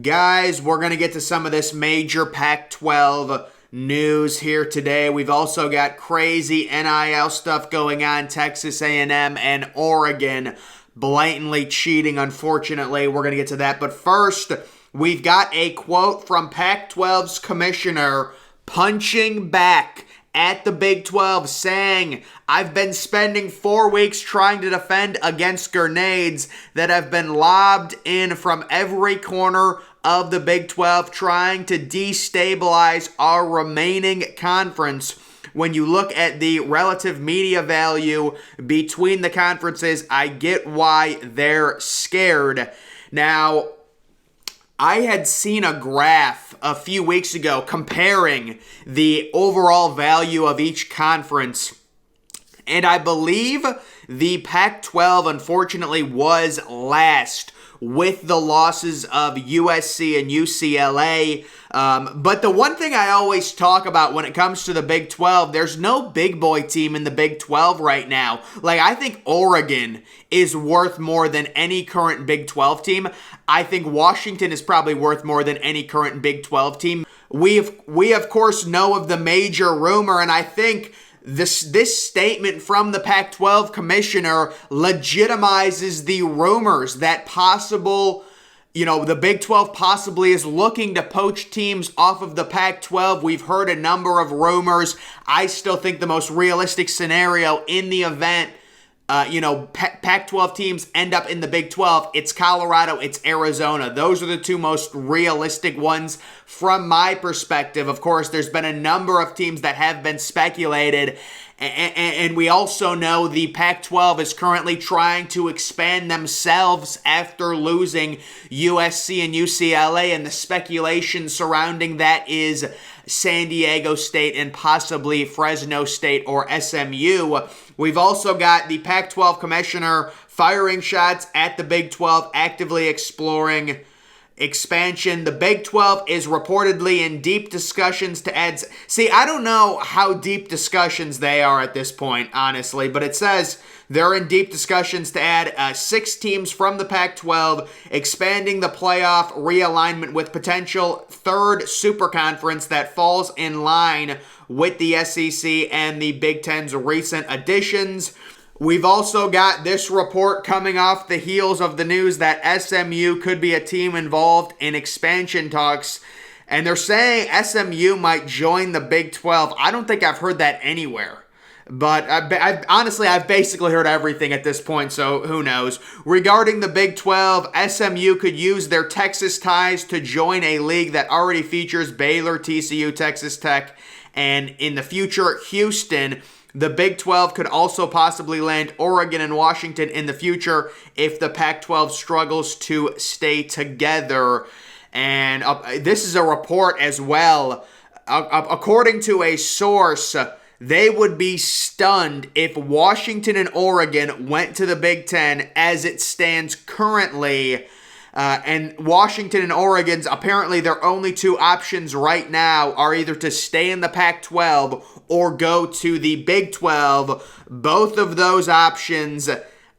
Guys, we're going to get to some of this major Pac-12 news here today. We've also got crazy NIL stuff going on. Texas A&M and Oregon blatantly cheating, unfortunately. We're going to get to that. But first, we've got a quote from Pac-12's commissioner punching back at the Big 12, saying, "I've been spending 4 weeks trying to defend against grenades that have been lobbed in from every corner of the Big 12, trying to destabilize our remaining conference. When you look at the relative media value between the conferences, I get why they're scared." Now, I had seen a graph a few weeks ago comparing the overall value of each conference, and I believe the Pac-12 unfortunately was last with the losses of USC and UCLA. But the one thing I always talk about when it comes to the Big 12, there's no big boy team in the Big 12 right now. Like, I think Oregon is worth more than any current Big 12 team. I think Washington is probably worth more than any current Big 12 team. We of course know of the major rumor, and I think this statement from the Pac-12 commissioner legitimizes the rumors that the Big 12 possibly is looking to poach teams off of the Pac-12. We've heard a number of rumors. I still think the most realistic scenario in the event Pac-12 teams end up in the Big 12, it's Colorado, it's Arizona. Those are the two most realistic ones from my perspective. Of course, there's been a number of teams that have been speculated, and we also know the Pac-12 is currently trying to expand themselves after losing USC and UCLA, and the speculation surrounding that is San Diego State and possibly Fresno State or SMU. We've also got the Pac-12 commissioner firing shots at the Big 12, actively exploring expansion. The Big 12 is reportedly in deep discussions to add... See, I don't know how deep discussions they are at this point, honestly, but it says they're in deep discussions to add 6 teams from the Pac-12, expanding the playoff realignment with potential third super conference that falls in line with the SEC and the Big Ten's recent additions. We've also got this report coming off the heels of the news that SMU could be a team involved in expansion talks, and they're saying SMU might join the Big 12. I don't think I've heard that anywhere. But I've basically heard everything at this point, so who knows. Regarding the Big 12, SMU could use their Texas ties to join a league that already features Baylor, TCU, Texas Tech, and in the future, Houston. The Big 12 could also possibly land Oregon and Washington in the future if the Pac-12 struggles to stay together. And this is a report as well. According to a source, they would be stunned if Washington and Oregon went to the Big Ten as it stands currently. And Washington and Oregon's, apparently their only two options right now are either to stay in the Pac-12 or go to the Big 12. Both of those options,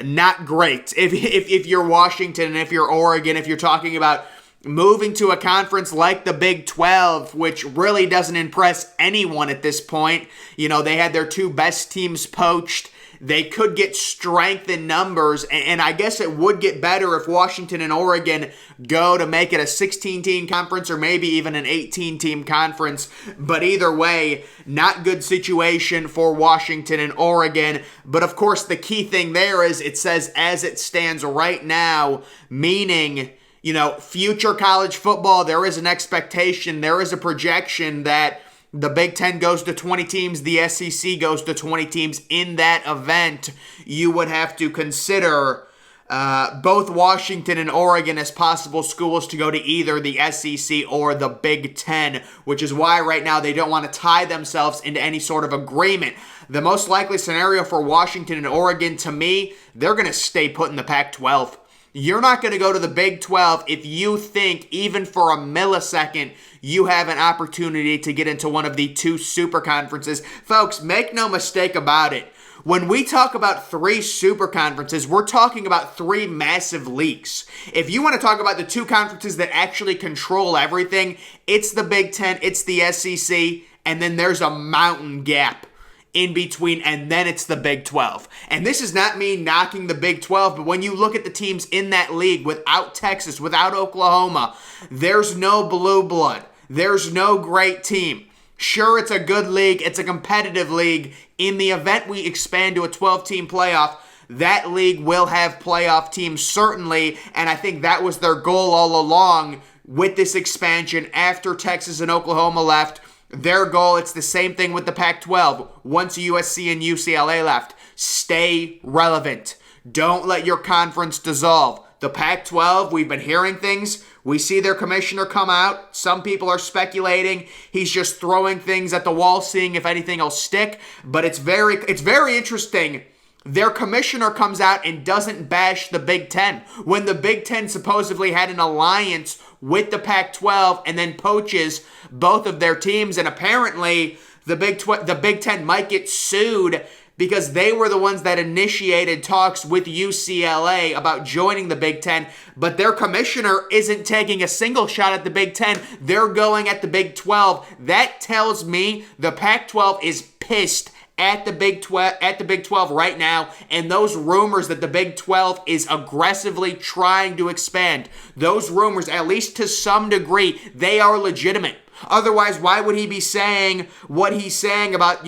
not great. If you're Washington and if you're Oregon, if you're talking about moving to a conference like the Big 12, which really doesn't impress anyone at this point. You know, they had their 2 best teams poached. They could get strength in numbers, and I guess it would get better if Washington and Oregon go to make it a 16-team conference or maybe even an 18-team conference. But either way, not good situation for Washington and Oregon. But of course, the key thing there is it says as it stands right now, meaning, you know, future college football, there is an expectation, there is a projection that the Big Ten goes to 20 teams, the SEC goes to 20 teams. In that event, you would have to consider both Washington and Oregon as possible schools to go to either the SEC or the Big Ten, which is why right now they don't want to tie themselves into any sort of agreement. The most likely scenario for Washington and Oregon, to me, they're going to stay put in the Pac-12. You're not going to go to the Big 12 if you think, even for a millisecond, you have an opportunity to get into one of the 2 super conferences. Folks, make no mistake about it. When we talk about 3 super conferences, we're talking about 3 massive leagues. If you want to talk about the 2 conferences that actually control everything, it's the Big Ten, it's the SEC, and then there's a mountain gap in between, and then it's the Big 12. And this is not me knocking the Big 12, but when you look at the teams in that league, without Texas, without Oklahoma, there's no blue blood. There's no great team. Sure, it's a good league. It's a competitive league. In the event we expand to a 12-team playoff, that league will have playoff teams, certainly, and I think that was their goal all along with this expansion after Texas and Oklahoma left. Their goal, it's the same thing with the Pac-12. Once USC and UCLA left, stay relevant. Don't let your conference dissolve. The Pac-12, we've been hearing things. We see their commissioner come out. Some people are speculating he's just throwing things at the wall, seeing if anything will stick. But it's very interesting. Their commissioner comes out and doesn't bash the Big Ten. When the Big Ten supposedly had an alliance with the Pac-12 and then poaches both of their teams, and apparently the Big Ten might get sued because they were the ones that initiated talks with UCLA about joining the Big Ten, but their commissioner isn't taking a single shot at the Big Ten. They're going at the Big 12. That tells me the Pac-12 is pissed at the Big 12 right now, and those rumors that the Big 12 is aggressively trying to expand, those rumors, at least to some degree, they are legitimate. Otherwise, why would he be saying what he's saying about,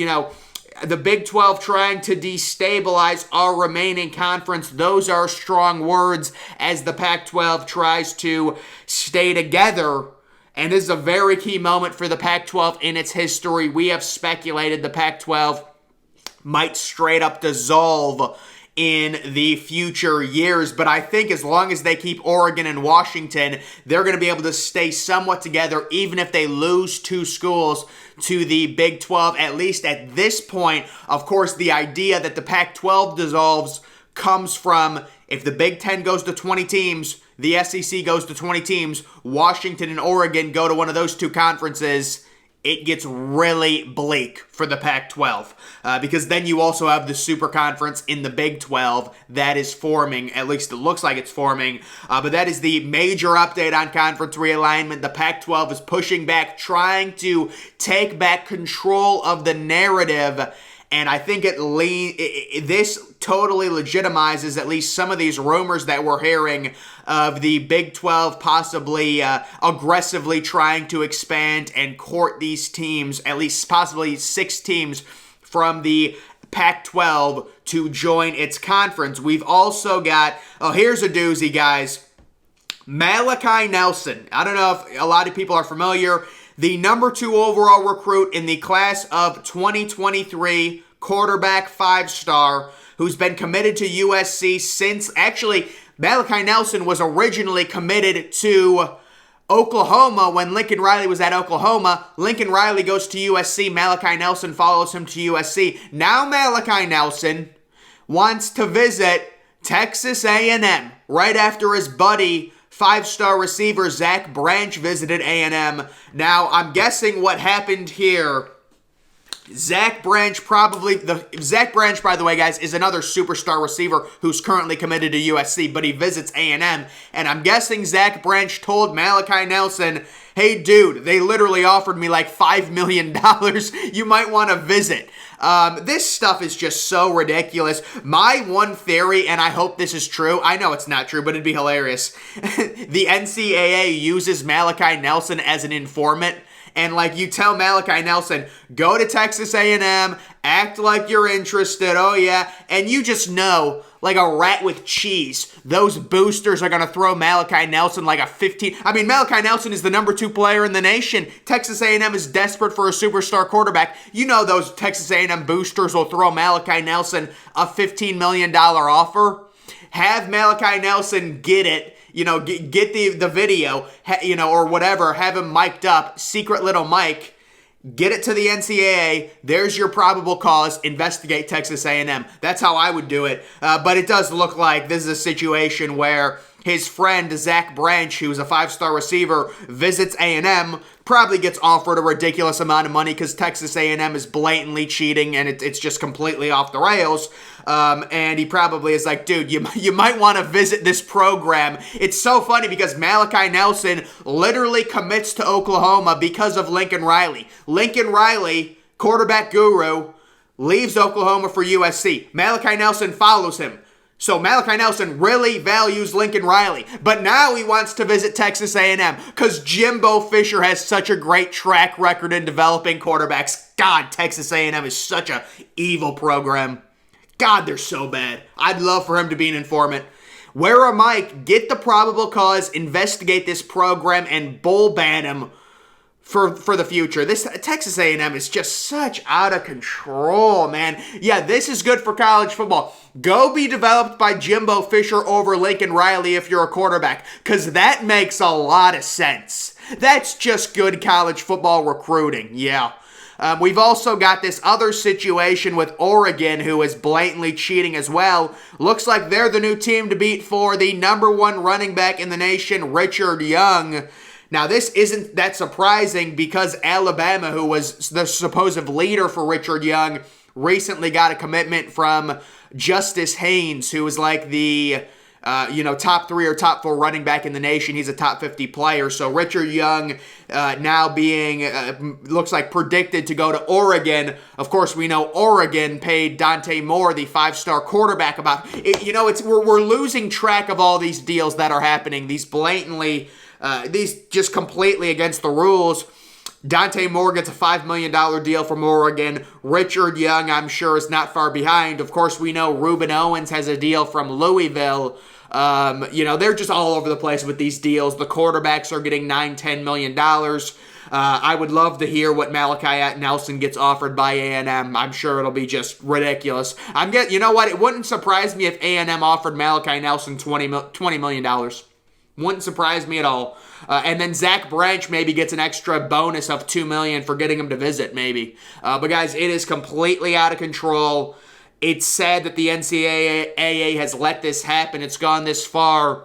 the Big 12 trying to destabilize our remaining conference? Those are strong words as the Pac-12 tries to stay together. And this is a very key moment for the Pac-12 in its history. We have speculated the Pac-12 might straight up dissolve in the future years, but I think as long as they keep Oregon and Washington, they're going to be able to stay somewhat together, even if they lose 2 schools to the Big 12, at least at this point. Of course, the idea that the Pac-12 dissolves comes from, if the Big 10 goes to 20 teams, the SEC goes to 20 teams, Washington and Oregon go to one of those 2 conferences, it gets really bleak for the Pac-12 because then you also have the super conference in the Big 12 that is forming, at least it looks like it's forming, but that is the major update on conference realignment. The Pac-12 is pushing back, trying to take back control of the narrative, and I think this totally legitimizes at least some of these rumors that we're hearing of the Big 12 possibly aggressively trying to expand and court these teams, at least possibly 6 teams from the Pac-12 to join its conference. We've also got, here's a doozy, guys. Malachi Nelson. I don't know if a lot of people are familiar. The number 2 overall recruit in the class of 2023, quarterback 5-star, who's been committed to USC since, actually, Malachi Nelson was originally committed to Oklahoma when Lincoln Riley was at Oklahoma. Lincoln Riley goes to USC. Malachi Nelson follows him to USC. Now Malachi Nelson wants to visit Texas A&M right after his buddy, 5-star receiver Zach Branch, visited A&M. Now, I'm guessing what happened here, Zach Branch, by the way, guys, is another superstar receiver who's currently committed to USC, but he visits A&M, and I'm guessing Zach Branch told Malachi Nelson, hey, dude, they literally offered me like $5 million. You might want to visit. This stuff is just so ridiculous. My one theory, and I hope this is true, I know it's not true, but it'd be hilarious. The NCAA uses Malachi Nelson as an informant. And like you tell Malachi Nelson, go to Texas A&M, act like you're interested, oh yeah, and you just know, like a rat with cheese, those boosters are going to throw Malachi Nelson like a 15. I mean, Malachi Nelson is the number 2 player in the nation. Texas A&M is desperate for a superstar quarterback. You know those Texas A&M boosters will throw Malachi Nelson a $15 million offer. Have Malachi Nelson get it. Get the video, or whatever, have him mic'd up, secret little mic, get it to the NCAA, there's your probable cause, investigate Texas A&M. That's how I would do it, but it does look like this is a situation where his friend Zach Branch, who's a 5-star receiver, visits A&M, probably gets offered a ridiculous amount of money because Texas A&M is blatantly cheating and it's just completely off the rails. And he probably is like, dude, you might want to visit this program. It's so funny because Malachi Nelson literally commits to Oklahoma because of Lincoln Riley. Lincoln Riley, quarterback guru, leaves Oklahoma for USC. Malachi Nelson follows him. So Malachi Nelson really values Lincoln Riley, but now he wants to visit Texas A&M because Jimbo Fisher has such a great track record in developing quarterbacks. God, Texas A&M is such a evil program. God, they're so bad. I'd love for him to be an informant. Wear a mic, get the probable cause, investigate this program, and bull ban him for the future. This Texas A&M is just such out of control, man. Yeah, this is good for college football. Go be developed by Jimbo Fisher over Lincoln Riley if you're a quarterback, because that makes a lot of sense. That's just good college football recruiting, yeah. We've also got this other situation with Oregon, who is blatantly cheating as well. Looks like they're the new team to beat for the #1 running back in the nation, Richard Young. Now, this isn't that surprising because Alabama, who was the supposed leader for Richard Young, recently got a commitment from Justice Haynes, who is like the top 3 or top 4 running back in the nation. He's a top 50 player. So Richard Young now being, looks like predicted to go to Oregon. Of course, we know Oregon paid Dante Moore, the 5-star quarterback, about it. We're losing track of all these deals that are happening. These blatantly, these just completely against the rules. Dante Moore gets a $5 million deal from Oregon. Richard Young, I'm sure, is not far behind. Of course, we know Reuben Owens has a deal from Louisville. They're just all over the place with these deals. The quarterbacks are getting $9-10 million. I would love to hear what Malachi Nelson gets offered by A&M. I'm sure it'll be just ridiculous. You know what? It wouldn't surprise me if A&M offered Malachi Nelson $20 million. Wouldn't surprise me at all. And then Zach Branch maybe gets an extra bonus of $2 million for getting him to visit, maybe. But guys, it is completely out of control. It's sad that the NCAA has let this happen. It's gone this far.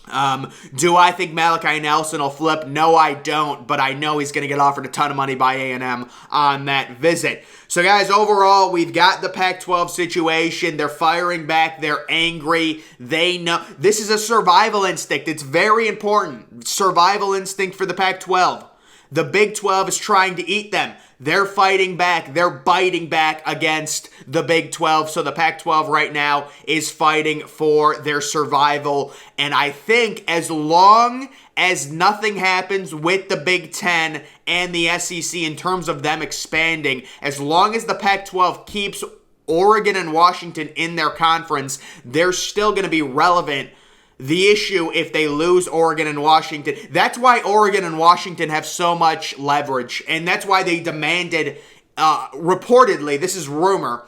Do I think Malachi Nelson will flip? No, I don't, but I know he's going to get offered a ton of money by A&M on that visit. So guys, overall, we've got the Pac-12 situation. They're firing back. They're angry. They know this is a survival instinct. It's very important. Survival instinct for the Pac-12. The Big 12 is trying to eat them. They're fighting back. They're biting back against the Big 12. So the Pac-12 right now is fighting for their survival. And I think as long as nothing happens with the Big 10 and the SEC in terms of them expanding, as long as the Pac-12 keeps Oregon and Washington in their conference, they're still going to be relevant. The issue if they lose Oregon and Washington, that's why Oregon and Washington have so much leverage, and that's why they demanded, reportedly, this is rumor,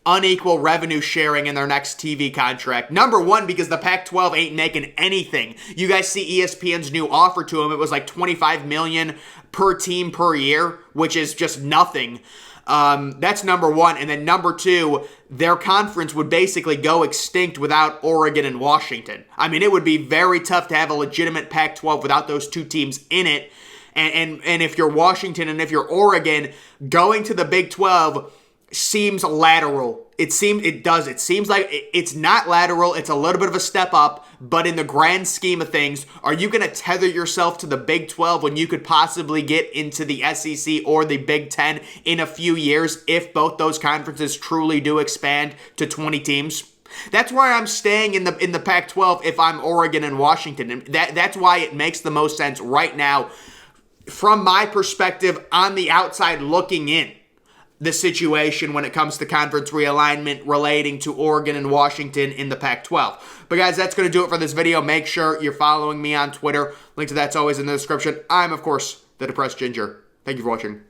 unequal revenue sharing in their next TV contract. Number one, because the Pac-12 ain't making anything. You guys see ESPN's new offer to them. It was like $25 million per team per year, which is just nothing. That's number one. And then number two, their conference would basically go extinct without Oregon and Washington. I mean, it would be very tough to have a legitimate Pac-12 without those two teams in it. And if you're Washington and if you're Oregon, going to the Big 12 seems lateral. It seems like it's not lateral. It's a little bit of a step up, but in the grand scheme of things, are you going to tether yourself to the Big 12 when you could possibly get into the SEC or the Big 10 in a few years if both those conferences truly do expand to 20 teams? That's why I'm staying in the Pac-12 if I'm Oregon and Washington. And that's why it makes the most sense right now from my perspective on the outside looking in. The situation when it comes to conference realignment relating to Oregon and Washington in the Pac-12. But guys, that's going to do it for this video. Make sure you're following me on Twitter. Link to that's always in the description. I'm, of course, the Depressed Ginger. Thank you for watching.